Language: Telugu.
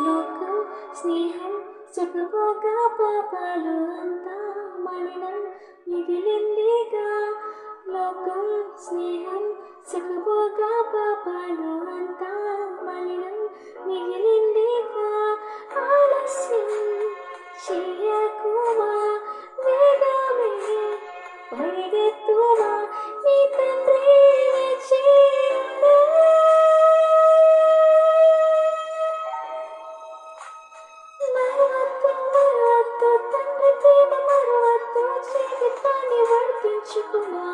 లోకం స్నేహం సుఖభోగా పాపాలు అంతా మలినం మిగిలిందిగా. లోకం స్నేహం సుఖభోగా పాపాలు అంతా మలినం మిగిలిందిగా. ఆలస్యం చెయ్యకుమా, వేగమే పరిగెత్తుమా, నీ తండ్రి చేయుడే. మరువద్దు మరువద్దు తండ్రి ప్రేమ మరువద్దు, జీవితాన్ని వర్తించుకుమా.